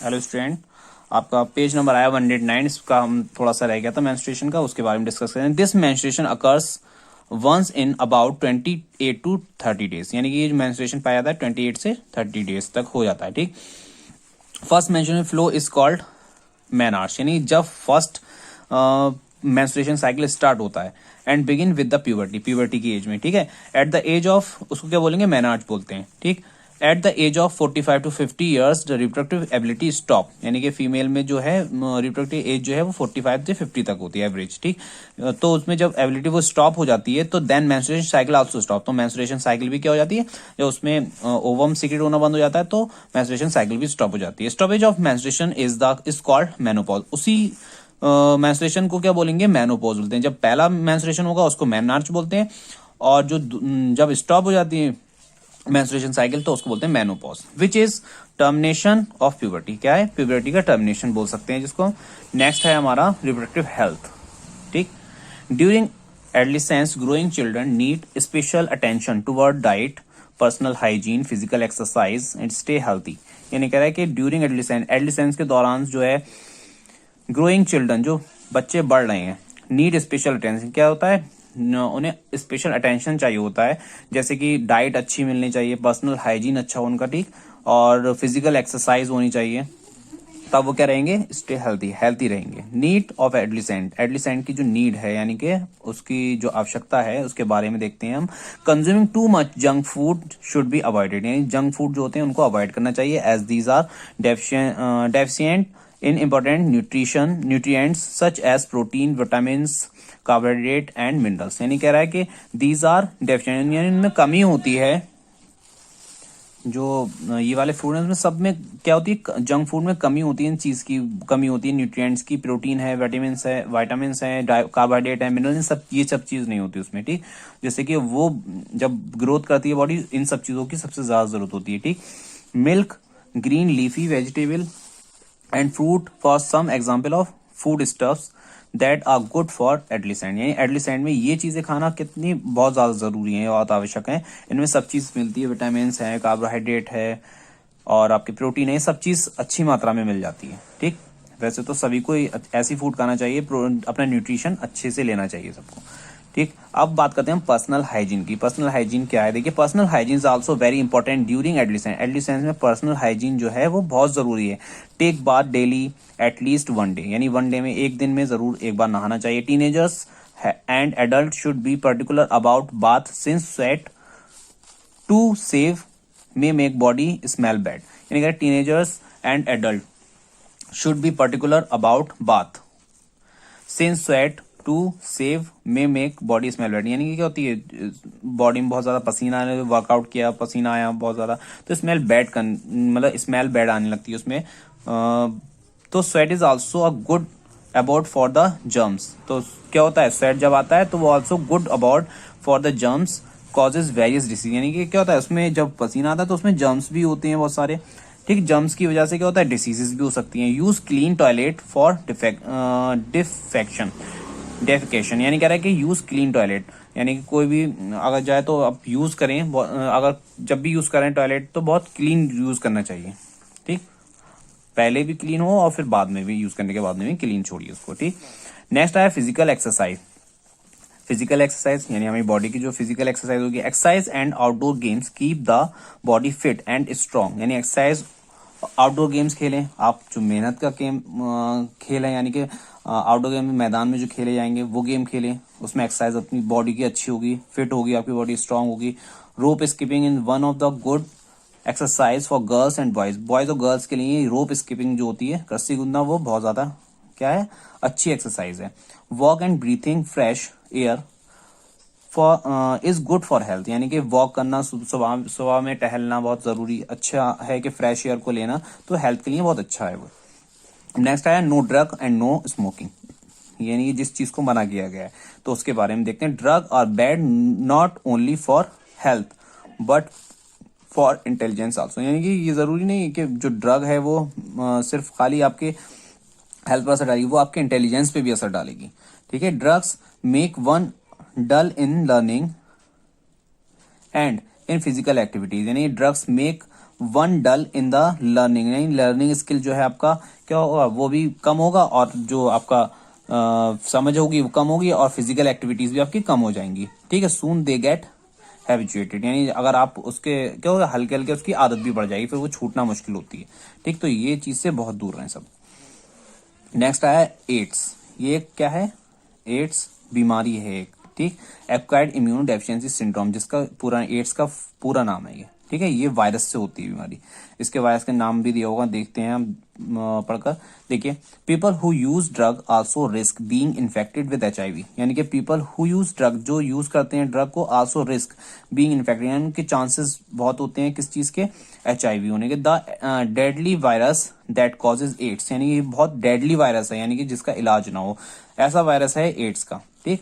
Hello student, आपका page number आया 109। इसका हम थोड़ा सा रह गया था मेंस्ट्रुएशन का, उसके बारे में डिस्कस करें। This menstruation occurs once in about 28 to 30 days, यानी कि ये मेंस्ट्रुएशन पाया जाता है 28 से 30 डेज तक हो जाता है। ठीक, first menstruation flow is called menarche, यानी जब फर्स्ट मेंस्ट्रुएशन साइकिल स्टार्ट होता है and begin with the puberty, puberty की एज में। ठीक है, एट द एज ऑफ, उसको क्या बोलेंगे, मेनार्च बोलते हैं। ठीक, at the age of 45 to 50 years the reproductive ability stop, यानी कि फीमेल में जो है रिप्रोडक्टिव एज जो है वो 45 से 50 तक होती है एवरेज। ठीक, तो उसमें जब एबिलिटी वो स्टॉप हो जाती है तो then menstruation cycle also stop, तो मेंस्ट्रुएशन साइकिल भी क्या हो जाती है, जब उसमें ओवम सीक्रेट होना बंद हो जाता है तो मेंस्ट्रुएशन साइकिल भी स्टॉप हो जाती है। Stoppage of menstruation is called menopause. उसी मेंस्ट्रुएशन को क्या बोलेंगे, मेनोपॉज बोलते हैं। जब पहला मेंस्ट्रुएशन होगा उसको मेनार्च बोलते हैं, और जो जब स्टॉप हो जाती है मेंस्ट्रुएशन साइकिल तो उसको बोलते हैं menopause, which is termination of puberty. क्या है, प्यूबर्टी का टर्मिनेशन बोल सकते हैं जिसको। नेक्स्ट है हमारा रिप्रोडक्टिव हेल्थ। ठीक, during adolescence growing children need special attention toward diet, personal hygiene, physical exercise and stay healthy. यानी कह रहा है कि ड्यूरिंग एडोलेसेंस के दौरान जो है ग्रोइंग चिल्ड्रन, जो बच्चे बढ़ रहे हैं, नीड स्पेशल अटेंशन। क्या होता है, उन्हें स्पेशल अटेंशन चाहिए होता है, जैसे कि डाइट अच्छी मिलनी चाहिए, पर्सनल हाइजीन अच्छा हो उनका, ठीक, और फिजिकल एक्सरसाइज होनी चाहिए, तब वो क्या रहेंगे, स्टे हेल्थी रहेंगे। नीड ऑफ एडोलेसेंट, एडोलेसेंट की जो नीड है यानी कि उसकी जो आवश्यकता है उसके बारे में देखते हैं हम। Consuming too much junk food should be avoided, यानी जंक फूड जो होते हैं उनको अवॉइड करना चाहिए, as these are deficient in important nutrients such as protein, vitamins, carbohydrate and minerals। यानी कह रहा है कि these are deficient, यानी इनमें कमी होती है। जो ये वाले फूड है उसमें सब में क्या होती है, जंक फूड में कमी होती है, इन चीज की कमी होती है, न्यूट्रिएंट्स की, प्रोटीन है, विटामिन है, कार्बोहाइड्रेट है, मिनरल, ये सब चीज नहीं होती उसमें। ठीक, जैसे कि वो जब ग्रोथ करती है बॉडी, इन सब चीजों की सबसे ज्यादा जरूरत होती है। ठीक, milk, green leafy vegetable and fruit for some example of food stuffs that are good for adolescent, यानी एडोलेसेंट में ये चीजें खाना कितनी बहुत ज्यादा जरूरी है, बहुत आवश्यक है। इनमें सब चीज मिलती है, विटामिन है, कार्बोहाइड्रेट है और आपके प्रोटीन है, सब चीज अच्छी मात्रा में मिल जाती है। ठीक, वैसे तो सभी को ऐसी फूड खाना चाहिए, अपना न्यूट्रिशन अच्छे से लेना चाहिए सबको। ठीक, अब बात करते हैं हम पर्सनल हाइजीन की। पर्सनल हाइजीन क्या है, देखिए personal hygiene is also very important during adolescence. Adolescence में पर्सनल हाइजीन जो है वो बहुत जरूरी है। Take bath daily at least 1 day, यानी 1 डे में, एक दिन में जरूर एक बार नहाना चाहिए। Teenagers and adult should be particular about bath since sweat to save may make body smell bad, यानी कि teenagers and adult should be particular about bath since sweat to save may make body smell bad, यानी कि क्या होती है, body में बहुत ज्यादा पसीना आने, वर्कआउट किया, पसीना आया बहुत ज्यादा, तो स्मेल बैड मतलब स्मेल बैड आने लगती है उसमें। तो sweat is also a good about for the germs, तो क्या होता है, स्वेट जब आता है तो वो also good about for the germs causes various disease, यानी कि क्या होता है, उसमें जब पसीना आता है तो उसमें जर्म्स भी होते हैं बहुत सारे। ठीक, जर्म्स की वजह से क्या होता है, डिसीजेस भी हो सकती हैं। Use clean toilet for defecation, यानी कह रहा है कि यूज क्लीन टॉयलेट, यानी कि कोई भी अगर जाए तो आप यूज करें, अगर जब भी यूज करें टॉयलेट तो बहुत क्लीन यूज करना चाहिए। ठीक, पहले भी क्लीन हो और फिर बाद में भी, यूज करने के बाद में भी क्लीन छोड़िए उसको। ठीक, नेक्स्ट आया फिजिकल एक्सरसाइज। फिजिकल एक्सरसाइज यानी हमारी बॉडी की जो फिजिकल एक्सरसाइज होगी। Exercise and outdoor games keep the body fit and strong, यानी एक्सरसाइज, आउटडोर गेम्स खेलें आप, जो मेहनत का गेम खेल है, यानी कि आउटडोर गेम में मैदान में जो खेले जाएंगे वो गेम खेलें, उसमें एक्सरसाइज अपनी बॉडी की अच्छी होगी, फिट होगी, आपकी बॉडी स्ट्रांग होगी। Rope skipping in one of the good exercise for girls and boys, boys और गर्ल्स के लिए रोप स्किपिंग जो होती है, रस्सी कूदना, वो बहुत ज्यादा क्या है, अच्छी एक्सरसाइज है। Walk and breathing fresh air for is good for health, यानी कि वॉक करना, सुबह में टहलना बहुत जरूरी अच्छा है, कि फ्रेश एयर को लेना तो हेल्थ के लिए बहुत अच्छा है वो। नेक्स्ट आया no drug and no smoking, यानी कि जिस चीज को मना किया गया है तो उसके बारे में देखते हैं। Drug are bad not only for health but for intelligence also, यानी कि ये जरूरी नहीं है कि जो ड्रग है वो सिर्फ खाली आपके हेल्थ पर असर डालेगी, वो आपके इंटेलिजेंस पे भी असर डालेगी। ठीक है, drugs make one dull in learning and in physical activities, यानी drugs make one dull in the learning, यानी लर्निंग स्किल जो है आपका क्या होगा, वो भी कम होगा, और जो आपका समझ होगी वो कम होगी, और फिजिकल एक्टिविटीज भी आपकी कम हो जाएंगी। ठीक है, सून दे गेट हैबिचुएटेड, यानी अगर आप उसके क्या होगा, हल्के हल्के उसकी आदत भी पड़ जाएगी, फिर वो छूटना मुश्किल होती है। ठीक, तो ये चीज से बहुत दूर रहें सब। नेक्स्ट आया एड्स। ये क्या है? एड्स बीमारी है एक। ठीक, एक्वायर्ड इम्यून डेफिशिएंसी सिंड्रोम, जिसका पूरा एड्स का पूरा नाम है ये। ठीक है, ये वायरस से होती है बीमारी। इसके वायरस के नाम भी दिया होगा, देखते हैं हम पढ़कर। देखिए, people who use drug also risk being infected with HIV, यानी कि पीपल हु यूज ड्रग, जो यूज करते हैं ड्रग को, आल्सो रिस्क बीइंग इन्फेक्टेड, यानी उनके चांसेस बहुत होते हैं किस चीज के? HIV होने के। The deadly virus that causes AIDS, यानी ये बहुत डेडली वायरस है, यानी कि जिसका इलाज ना हो, ऐसा वायरस है एड्स का। ठीक,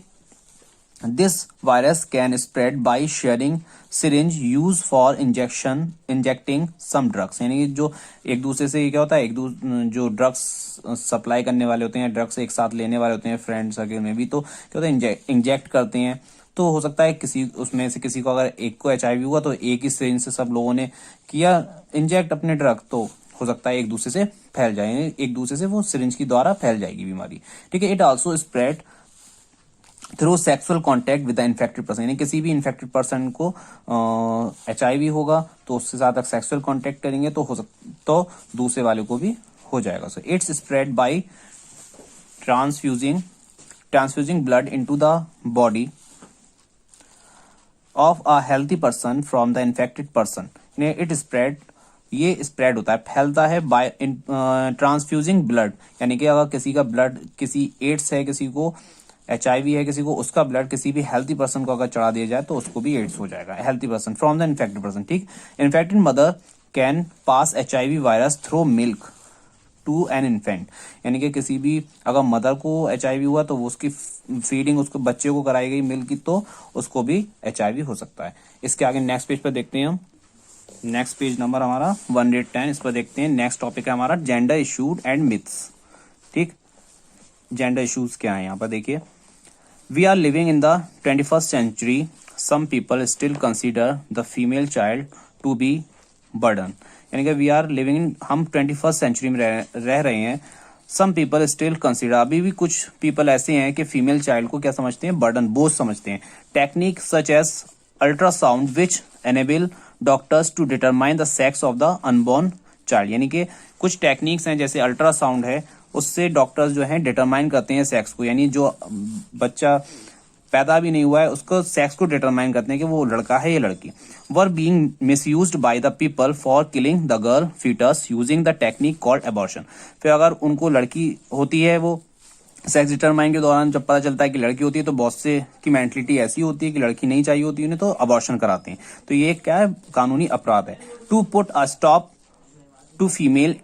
this virus can spread by sharing syringe use for injecting some drugs, यानी कि जो एक दूसरे से ये क्या होता है, जो ड्रग्स सप्लाई करने वाले होते हैं, ड्रग्स एक साथ लेने वाले होते हैं फ्रेंड सर्कल में भी, तो क्या होता है, इंजेक्ट करते हैं। तो हो सकता है किसी उसमें से किसी को, अगर एक को HIV हुआ तो एक ही सिरिंज से सब लोगों ने किया इंजेक्ट अपने ड्रग, तो हो सकता है एक दूसरे से फैल जाए, एक दूसरे से वो सिरिंज के द्वारा फैल जाएगी बीमारी। ठीक है, it also spread through sexual contact with the infected person, यानी किसी भी इन्फेक्टेड पर्सन को HIV होगा तो उससे साथ सेक्सुअल कॉन्टैक्ट करेंगे तो दूसरे वाले को भी हो जाएगा। So it's spread by transfusing blood into the body of a healthy person from the infected person. It spread, ये स्प्रेड होता है, फैलता है बाय ट्रांसफ्यूजिंग ब्लड, यानी कि अगर किसी का ब्लड, किसी एड्स है किसी को, HIV है किसी को, उसका ब्लड किसी भी हेल्थी पर्सन को अगर चढ़ा दिया जाए तो उसको भी एड्स हो जाएगा, healthy person from the infected person. ठीक, infected mother can pass HIV virus through milk to an infant, यानी कि किसी भी अगर मदर को HIV हुआ तो वो उसकी फीडिंग उसको बच्चे को कराई गई मिल्क की, तो उसको भी HIV हो सकता है। इसके आगे नेक्स्ट पेज पर देखते हैं हम, नेक्स्ट पेज नंबर हमारा 110, इस पर देखते हैं। नेक्स्ट टॉपिक है हमारा जेंडर इश्यूज एंड मिथ्स। ठीक, जेंडर इश्यूज क्या है यहाँ पर देखिए। We are living in the 21st century. Some people still consider the female child to be burden. यानी कि we are living in, हम 21st century में रह रहे हैं। Some people still consider, अभी भी कुछ people ऐसे हैं कि female child को क्या समझते हैं? burden, बोझ समझते हैं। Techniques such as ultrasound which enable doctors to determine the sex of the unborn child, यानी कि कुछ टेक्निक्स हैं जैसे अल्ट्रासाउंड है, उससे डॉक्टर्स जो हैं डिटरमाइन करते हैं सेक्स को, यानी जो बच्चा पैदा भी नहीं हुआ है उसको सेक्स को डिटरमाइन करते हैं कि वो लड़का है या लड़की। Were being misused by the people for killing the girl foetus using the technique called abortion. फिर अगर उनको लड़की होती है, वो सेक्स डिटरमाइन के दौरान जब पता चलता है कि लड़की होती है तो बहुत से की मेंटलिटी ऐसी होती है कि लड़की नहीं चाहिए होती उन्हें, तो अबॉर्शन कराते हैं। तो ये क्या है? कानूनी अपराध है। To put a stop to female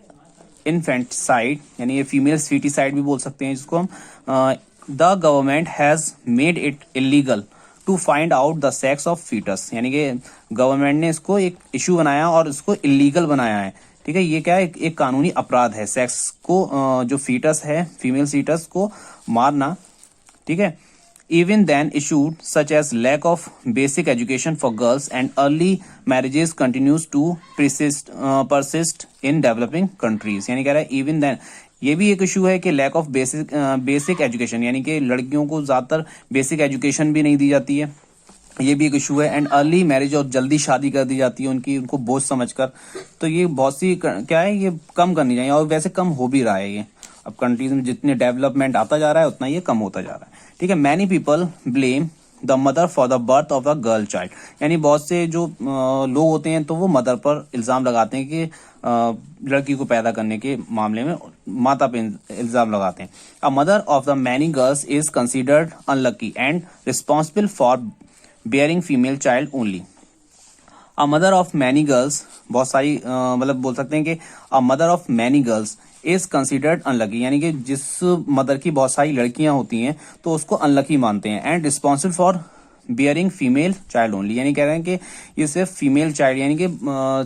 infanticide, यानी ये फीमेल स्वीटिसाइड भी बोल सकते हैं जिसको हम, the government has made it illegal to find out the sex of foetus, यानी कि गवर्नमेंट ने इसको एक इशू बनाया और इसको इलीगल बनाया है। ठीक है, ये क्या है? एक कानूनी अपराध है सेक्स को, जो फीटस है, फीमेल फीटस को मारना। ठीक है, even then issued such as lack of basic education for girls and early marriages continues to persist in developing countries, यानी कह रहा है even then, ये भी एक इशू है कि लैक ऑफ बेसिक एजुकेशन, यानी कि लड़कियों को ज्यादातर बेसिक एजुकेशन भी नहीं दी जाती है, ये भी एक इशू है। एंड अर्ली मैरिज, और जल्दी शादी कर दी जाती है उनको बोझ समझकर। तो ये बहुत सी क्या है, ये कम करनी चाहिए, और वैसे कम हो भी रहा है ये। अब कंट्रीज में जितने डेवलपमेंट आता जा रहा है उतना ये कम होता जा रहा है। ठीक है, many people blame the mother for the birth of a girl child, यानी बहुत से जो लोग होते हैं तो वो मदर पर इल्जाम लगाते हैं कि लड़की को पैदा करने के मामले में माता पे इल्जाम लगाते हैं। A mother of the many girls is considered unlucky and responsible for bearing female child only. A mother of many girls, बहुत सारी मतलब बोल सकते हैं कि a mother of many girls is considered unlucky, यानी कि जिस मदर की बहुत सारी लड़कियां होती हैं तो उसको अनलकी मानते हैं। And responsible for bearing female child only, यानी कह रहे हैं कि ये सिर्फ फीमेल चाइल्ड, यानी कि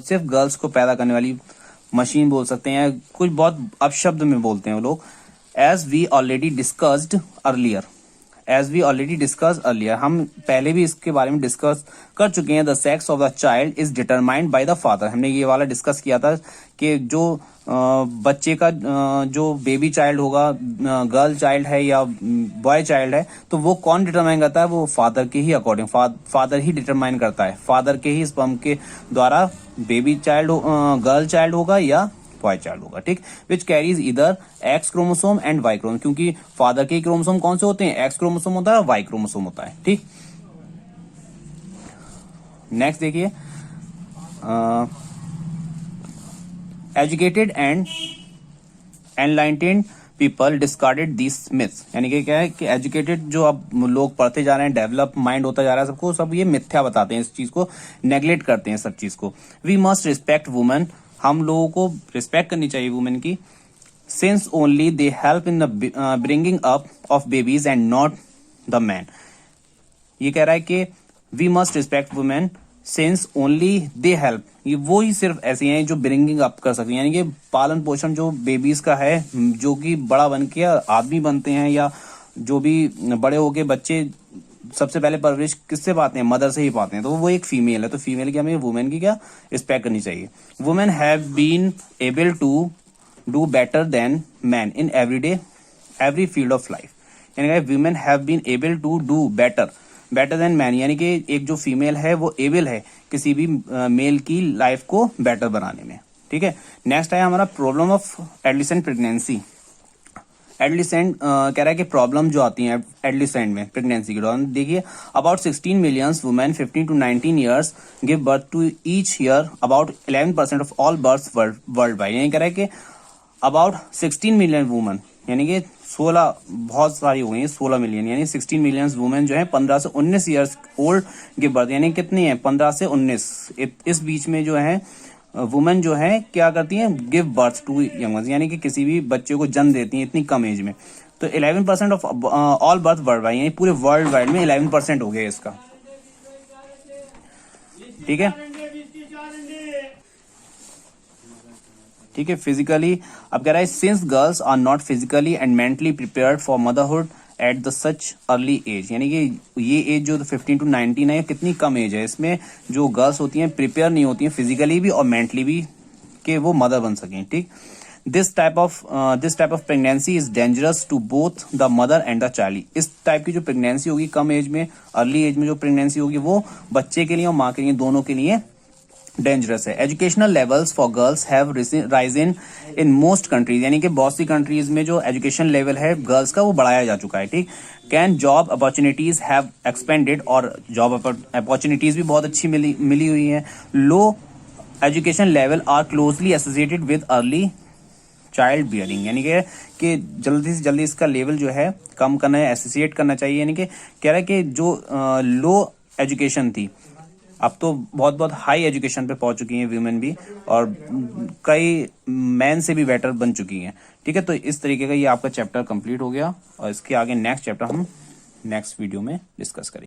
सिर्फ गर्ल्स को पैदा करने वाली मशीन बोल सकते हैं, कुछ बहुत अपशब्द में बोलते हैं वो लोग। As we already discussed earlier, as we already discuss earlier, हम पहले भी इसके बारे में डिस्कस कर चुके हैं, the sex of the child is determined by the father. हमने ये वाला डिस्कस किया था कि जो बच्चे का जो बेबी चाइल्ड होगा, गर्ल चाइल्ड है या बॉय चाइल्ड है, तो वो कौन डिटरमाइन करता है, वो फादर के ही अकॉर्डिंग, फादर ही डिटरमाइन करता है, फादर के ही स्पर्म के द्वारा बेबी चाइल्ड गर्ल चाइल्ड होगा या बॉय चाइल्ड होगा, ठीक, विच कैरीज इधर X chromosome and Y chromosome, क्योंकि फादर के क्रोमोसोम कौन से होते हैं, एक्स क्रोमोसोम होता है और वाई क्रोमोसोम होता है, ठीक। नेक्स्ट देखिए, educated and enlightened people discarded this myths, यानी कि क्या है कि एजुकेटेड जो अब लोग पढ़ते जा रहे हैं, डेवलप माइंड होता जा रहा है सबको, सब ये मिथ्या बताते हैं, इस चीज को नेग्लेक्ट करते हैं सब चीज को। वी मस्ट रिस्पेक्ट वुमेन, हम लोगों को रिस्पेक्ट करनी चाहिए वुमेन की, since only they help in the bringing up of babies and not the man. ये कह रहा है कि we must respect women since only they help, ये वो ही सिर्फ ऐसे हैं जो ब्रिंगिंग अप कर सकती हैं, यानी कि पालन पोषण जो बेबीज का है, जो कि बड़ा बन के आदमी बनते हैं या जो भी बड़े होके बच्चे सबसे पहले परवरिश किससे पाते हैं, मदर से ही पाते हैं, तो वो एक फीमेल है, तो फीमेल की हमें वुमेन की क्या रिस्पेक्ट करनी चाहिए। Women have been able to do better than man in every field of life, यानी कि women have been able to do better than man, यानी कि एक जो फीमेल है वो एबल है किसी भी मेल की लाइफ को बेटर बनाने में, ठीक है। नेक्स्ट है हमारा problem of adolescent pregnancy. Adolescent कह रहा है कि प्रॉब्लम जो आती है एडोलेसेंट में प्रेगनेंसी के दौरान, देखिए about 16 million women 15 to 19 years give birth to each year about 11% of all birth worldwide, यानी कह रहा है कि अबाउट 16 मिलियन वुमेन, यानी कि 16 बहुत सारी हो गई, 16 मिलियन यानी 16 मिलियन वुमेन जो है 15 से 19 ईयर्स ओल्ड गिव बर्थ, यानी कितनी है 15 से 19, इस बीच में जो है वुमेन जो है क्या करती हैं, गिव बर्थ टू यंग, यानी कि किसी भी बच्चे को जन्म देती हैं इतनी कम एज में। तो 11% of all birth worldwide, यानी पूरे वर्ल्ड वाइड में 11% हो गया इसका, ठीक है, ठीक है। फिजिकली अब कह रहा है since girls are not physically and mentally prepared for motherhood at the such early age, यानी कि ये एज जो 15 to 19 है कितनी कम एज है, इसमें जो गर्ल्स होती हैं प्रिपेयर नहीं होती हैं फिजिकली भी और मेंटली भी कि वो मदर बन सकें, ठीक। This type of pregnancy is dangerous to both the mother and the child, इस टाइप की जो प्रेगनेंसी होगी कम एज में, अर्ली एज में जो प्रेगनेंसी होगी वो बच्चे के लिए और माँ के लिए दोनों के लिए डेंजरस है। Educational levels for girls have risen in most countries, यानी कि बहुत सी कंट्रीज में जो एजुकेशन लेवल है गर्ल्स का वो बढ़ाया जा चुका है, ठीक। Can job opportunities have expanded, और जॉब अपॉर्चुनिटीज भी बहुत अच्छी मिली हुई है। Low education level are closely associated with early child bearing, यानी कि जल्दी से जल्दी इसका लेवल जो है कम करना है, एसोसिएट करना चाहिए, यानी कि कह रहा है कि जो लो एजुकेशन थी अब तो बहुत बहुत हाई एजुकेशन पे पहुंच चुकी हैं वीमेन भी, और कई मैन से भी बेटर बन चुकी हैं, ठीक है। तो इस तरीके का ये आपका चैप्टर कंप्लीट हो गया, और इसके आगे नेक्स्ट चैप्टर हम नेक्स्ट वीडियो में डिस्कस करेंगे।